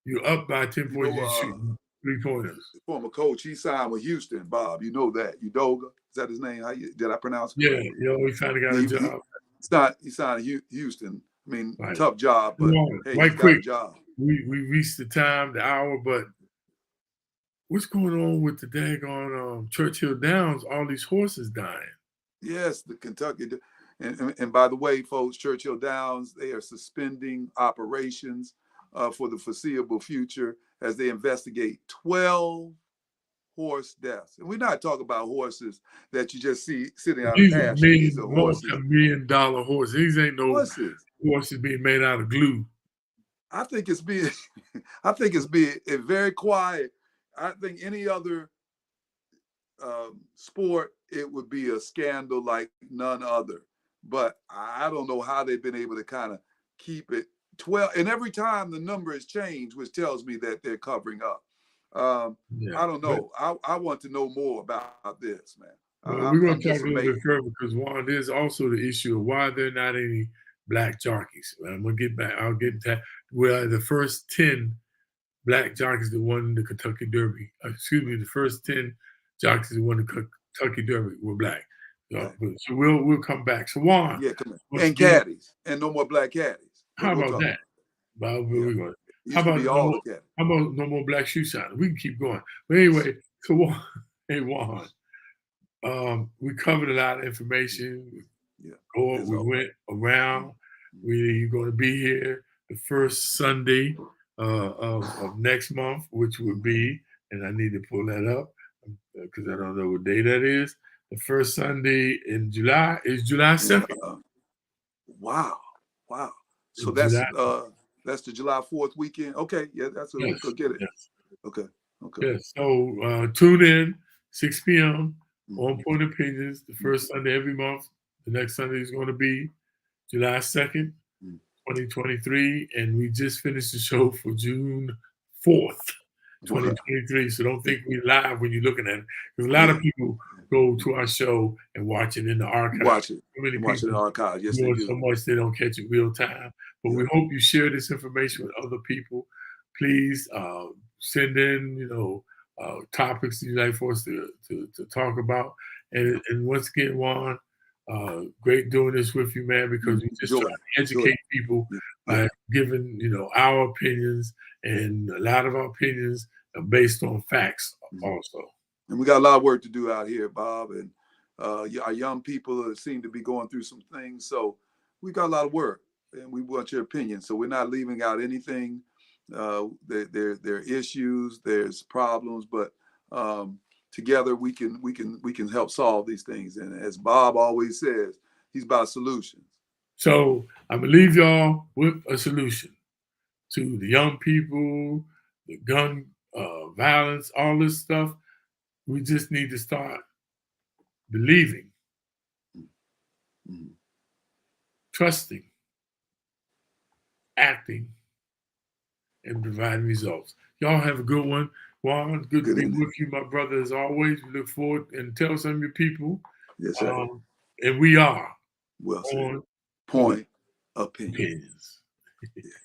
You're up by 10 points, you're shooting 3-pointers. Former coach, he signed with Houston, Bob. You know that. Udoka, is that his name? Did I pronounce it correctly? Yeah, he finally got a job. He signed Houston. I mean, tough job, but hey, right quick, a job. We reached the time, the hour, but what's going on with the daggone Churchill Downs? All these horses dying. Yes, the Kentucky, and by the way, folks, Churchill Downs, they are suspending operations for the foreseeable future as they investigate 12 horse deaths. And we're not talking about horses that you just see sitting out of pasture. These are $1 million horses. These ain't no horses. Force is being made out of glue. I think it's being, I think it's being very quiet. I think any other sport, it would be a scandal like none other. But I don't know how they've been able to kind of keep it 12. And every time the number has changed, which tells me that they're covering up. Yeah. I don't know. I want to know more about this, man. Well, we're going I'm to talk just a little bit amazed. further because Juan, there's also the issue of why there are not any black jockeys. I'm gonna get back. I'll get to that. Well, the first 10 black jockeys that won the Kentucky Derby. Excuse me, the first 10 jockeys that won the Kentucky Derby were black. Right. So we'll come back. So Juan, Yeah, come on. once And again, caddies, and no more black caddies. how We'll about talk that? about Bob, that. where Yeah, we going? it How used to about be all the caddies. how about no more black shoe shine? We can keep going. But anyway, so Juan, hey Juan, we covered a lot of information. Yeah, We went around. You're going to be here the first Sunday of next month, which would be, and I need to pull that up because I don't know what day that is. The first Sunday in July is July 2nd. Wow, wow. So In July, that's the July 4th weekend. Okay, yeah, that's we yes, could get it. yes, Okay, okay. yes. So tune in 6 p.m. Mhm. on Point Opinions, the first Sunday every month. The next Sunday is going to be July 2nd, Mhm. 2023, and we just finished the show for June 4th, 2023. So don't think we live when you're looking at it. Because a lot of people go to our show and watch it in the archive. Watch it. So many Watch it in the people archive. Yes, they doing do. so much they don't catch it real time. But we hope you share this information with other people. Please send in, topics you'd like for us to talk about. And once again, Juan, great doing this with you, man, because we just try to educate people by giving, our opinions, and a lot of our opinions are based on facts also. And we got a lot of work to do out here, Bob. And our young people seem to be going through some things. So we got a lot of work, and we want your opinion. So we're not leaving out anything. There are issues, there's problems, but together we can help solve these things. And as Bob always says, he's about solutions. So I'm gonna leave y'all with a solution to the young people, the gun violence, all this stuff. We just need to start believing, trusting, acting, and providing results. Y'all have a good one. Juan, good to be with you, my brother, as always. We look forward, and tell some of your people. Yes, sir. And we are well said. on Point Opinions. Opinions.